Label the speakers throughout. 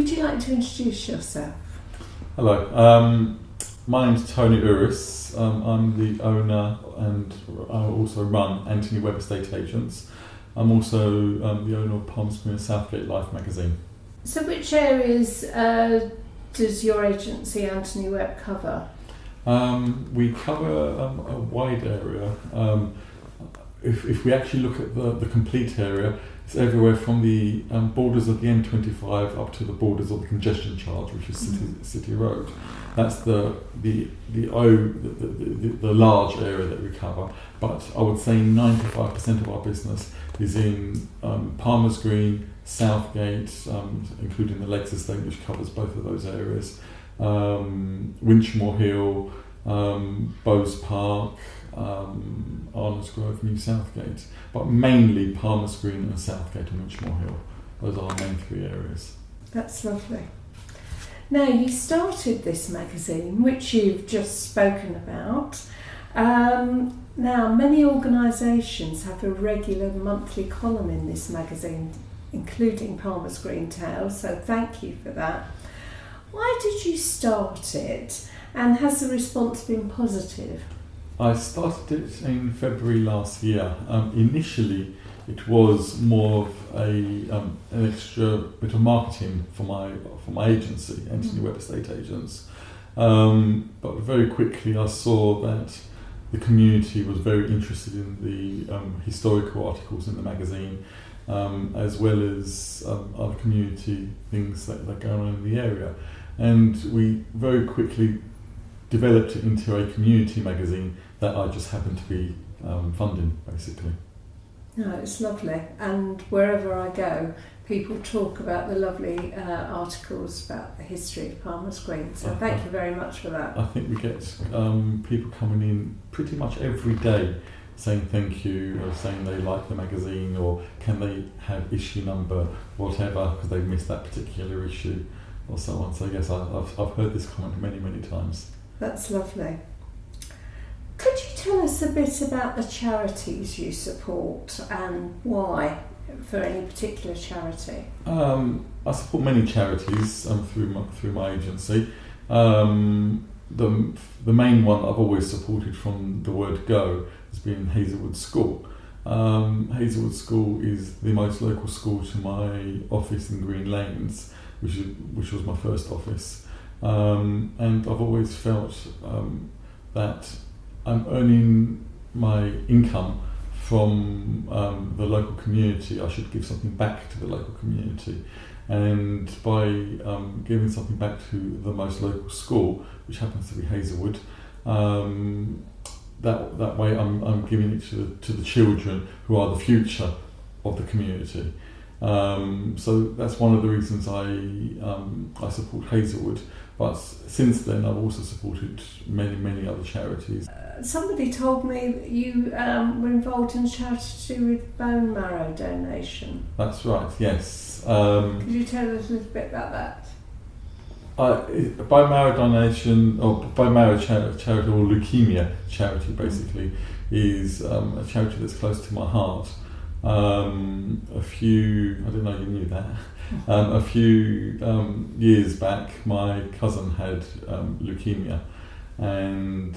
Speaker 1: Would you like to introduce yourself?
Speaker 2: Hello, my name's Tony Ourris. I'm the owner and I also run Anthony Webb Estate Agents. I'm also the owner of Palm Springs Southgate Life magazine.
Speaker 1: So which areas does your agency Anthony Webb cover?
Speaker 2: We cover a wide area. If we actually look at the complete area, it's everywhere from the borders of the M25 up to the borders of the congestion charge, which is City Road. That's the large area that we cover. But I would say 95% of our business is in Palmer's Green, Southgate, including the Lakes Estate, which covers both of those areas, Winchmore Hill, Bowes Park, Arnold's Grove, New Southgate, but mainly Palmer's Green and Southgate and Winchmore Hill. Those are our main three areas.
Speaker 1: That's lovely. Now, you started this magazine, which you've just spoken about. Now, many organisations have a regular monthly column in this magazine, including Palmer's Green Tales, so thank you for that. Why did you start it, and has the response been positive?
Speaker 2: I started it in February last year. Initially, it was more of an extra bit of marketing for my agency, Anthony Webb Estate Agents. But very quickly, I saw that the community was very interested in the historical articles in the magazine, as well as other community things that are going on in the area. And we very quickly developed it into a community magazine that I just happened to be funding, basically.
Speaker 1: No, it's lovely, and wherever I go, people talk about the lovely articles about the history of Palmer's Green, so thank you very much for that.
Speaker 2: I think we get people coming in pretty much every day saying thank you, or saying they like the magazine, or can they have issue number, whatever, because they missed that particular issue, or so on. So yes, I've heard this comment many times. That's lovely.
Speaker 1: Could you tell us a bit about the charities you support and why for any particular charity?
Speaker 2: I support many charities through my agency. The main one I've always supported from the word go has been Hazelwood School. Hazelwood School is the most local school to my office in Green Lanes, which was my first office. And I've always felt that I'm earning my income from the local community. I should give something back to the local community, and by giving something back to the most local school, which happens to be Hazelwood, that way I'm giving it to the children who are the future of the community. So that's one of the reasons I support Hazelwood. But since then, I've also supported many other charities.
Speaker 1: Somebody told me that you were involved in a charity to do with bone marrow donation.
Speaker 2: That's right, yes.
Speaker 1: Could you tell us a little bit about that?
Speaker 2: Bone marrow donation, or bone marrow charity, or leukemia charity, basically, is a charity that's close to my heart. I don't know if you knew that. A few years back, my cousin had leukemia, and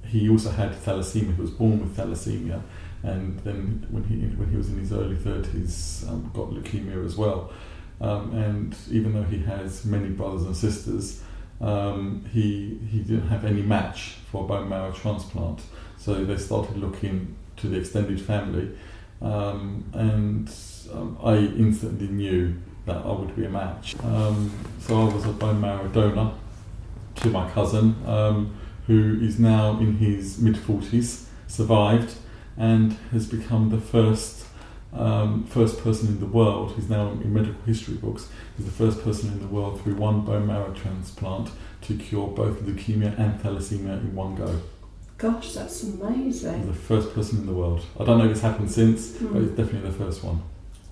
Speaker 2: he also had thalassemia. He was born with thalassemia, and then when he was in his early 30s, got leukemia as well. And even though he has many brothers and sisters, he didn't have any match for a bone marrow transplant. So they started looking to the extended family, and I instantly knew that I would be a match. So I was a bone marrow donor to my cousin, who is now in his mid-40s, survived, and has become the first person in the world. He's now in medical history books. He's the first person in the world through one bone marrow transplant to cure both leukemia and thalassemia in one go.
Speaker 1: Gosh, that's amazing.
Speaker 2: He's the first person in the world. I don't know if it's happened since, but he's definitely the first one.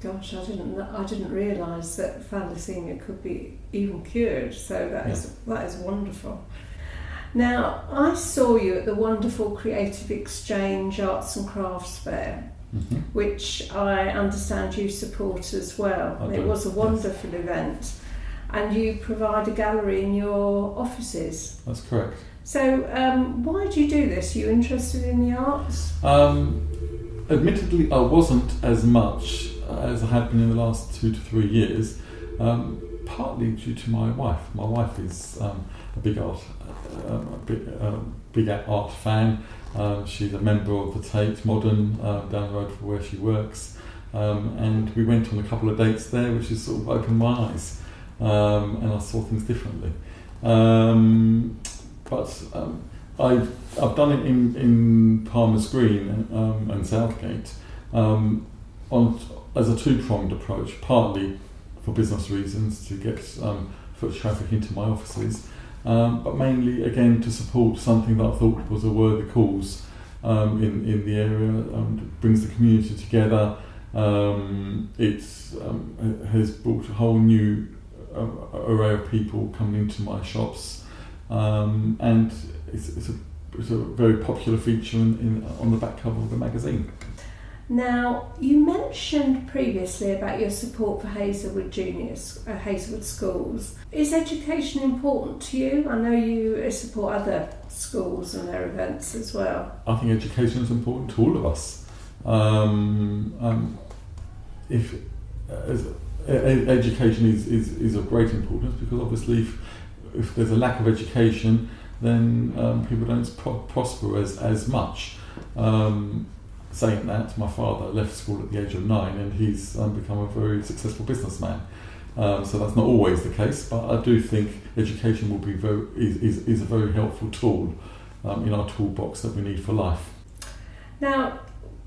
Speaker 1: Gosh, I didn't realise that thalassemia could be even cured. So that is wonderful. Now, I saw you at the wonderful Creative Exchange Arts and Crafts Fair. which I understand you support as well. It was a wonderful event, and you provide a gallery in your offices.
Speaker 2: That's correct.
Speaker 1: So why do you do this? Are you interested in the arts?
Speaker 2: Admittedly, I wasn't as much as I have been in the last 2 to 3 years, partly due to my wife. My wife is a big art fan. She's a member of the Tate Modern down the road from where she works, and we went on a couple of dates there, which has sort of opened my eyes, and I saw things differently. But I've done it in Palmer's Green and Southgate as a two-pronged approach, partly for business reasons to get foot traffic into my offices, but mainly again to support something that I thought was a worthy cause in the area. It brings the community together. It has brought a whole new array of people coming into my shops, and it's a very popular feature on the back cover of the magazine.
Speaker 1: Now, you mentioned previously about your support for Hazelwood Hazelwood schools. Is education important to you? I know you support other schools and their events as well.
Speaker 2: I think education is important to all of us. Education is of great importance, because obviously if there's a lack of education, then people don't prosper as much. Saying that, my father left school at the age of 9, and he's become a very successful businessman. So that's not always the case, but I do think education will be is a very helpful tool in our toolbox that we need for life.
Speaker 1: Now,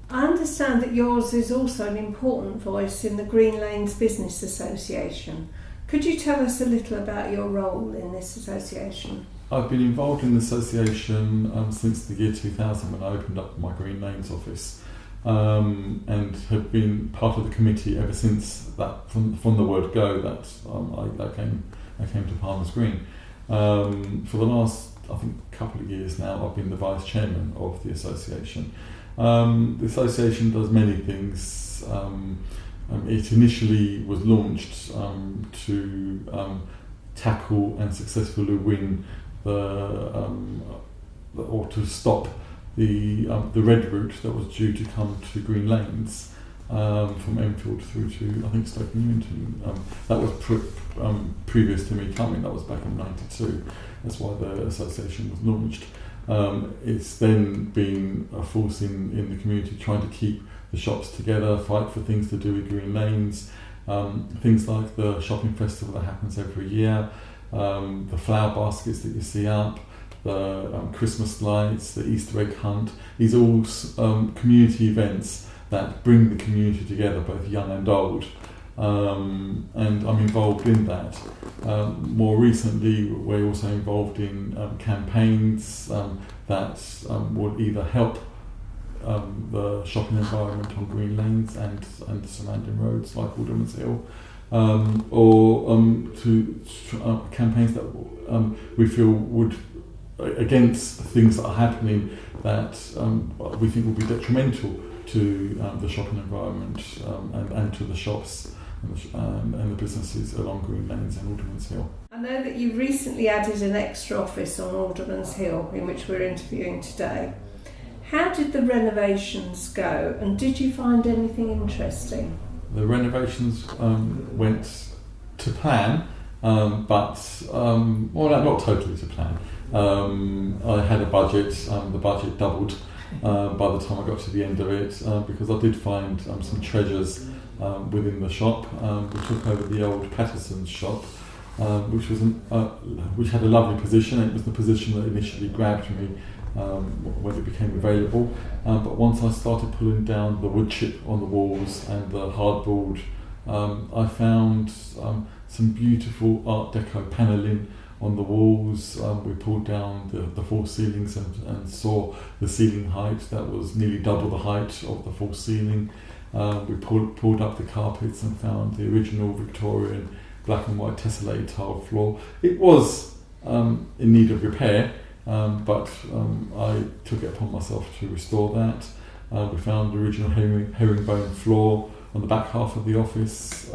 Speaker 1: I understand that yours is also an important voice in the Green Lanes Business Association. Could you tell us a little about your role in this association?
Speaker 2: I've been involved in the association since the year 2000, when I opened up my Green Lanes office, and have been part of the committee ever since that. From the word go, that I came to Palmer's Green. For the last, I think, couple of years now, I've been the vice chairman of the association. The association does many things. It initially was launched to tackle and successfully win or to stop the red route that was due to come to Green Lanes from Enfield through to, I think, Stoke Newington. That was previous to me coming. That was back in '92. That's why the association was launched. It's then been a force in the community, trying to keep the shops together, fight for things to do with Green Lanes, things like the shopping festival that happens every year, the flower baskets that you see up, the Christmas lights, the Easter egg hunt. These are all community events that bring the community together, both young and old, and I'm involved in that. More recently, we're also involved in campaigns that will either help the shopping environment on Green Lanes and the surrounding roads like Alderman's Hill, or to campaigns that we feel would, against things that are happening that we think will be detrimental to the shopping environment and to the shops and the businesses along Green Lanes and Alderman's Hill.
Speaker 1: I know that you recently added an extra office on Alderman's Hill, in which we're interviewing today. How did the renovations go, and did you find anything interesting? The
Speaker 2: renovations went to plan, but not totally to plan. I had a budget. The budget doubled by the time I got to the end of it, because I did find some treasures within the shop. We took over the old Patterson's shop, which had a lovely position. It was the position that initially grabbed me when it became available, but once I started pulling down the wood chip on the walls and the hardboard, I found some beautiful Art Deco panelling on the walls. We pulled down the false ceilings and saw the ceiling height that was nearly double the height of the false ceiling. We pulled up the carpets and found the original Victorian black and white tessellated tile floor. It was in need of repair, but I took it upon myself to restore that. We found the original herringbone floor on the back half of the office,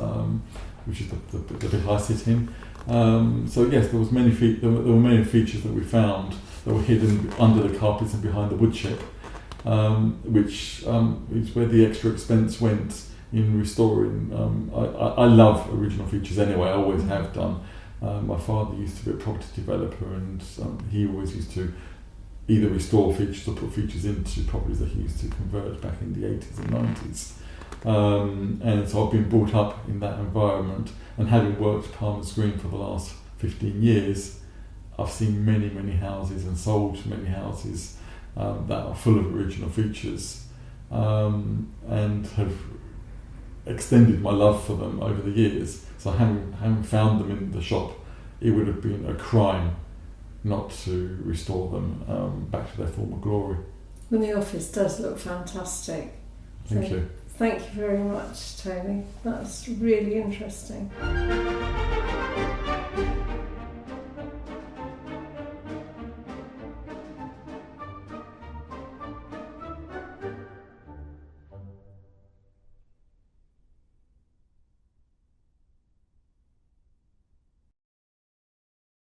Speaker 2: which is the bit I sit in. So yes, there were many features that we found that were hidden under the carpets and behind the wood chip, which is where the extra expense went in restoring. I love original features anyway, I always have done. My father used to be a property developer, and he always used to either restore features or put features into properties that he used to convert back in the 80s and 90s. And so I've been brought up in that environment, and having worked Palmer's Green for the last 15 years, I've seen many, many houses and sold many houses that are full of original features, and have extended my love for them over the years. So having found them in the shop, it would have been a crime not to restore them back to their former glory.
Speaker 1: Well, the office does look fantastic.
Speaker 2: Thank you.
Speaker 1: Thank you very much, Tony. That's really interesting.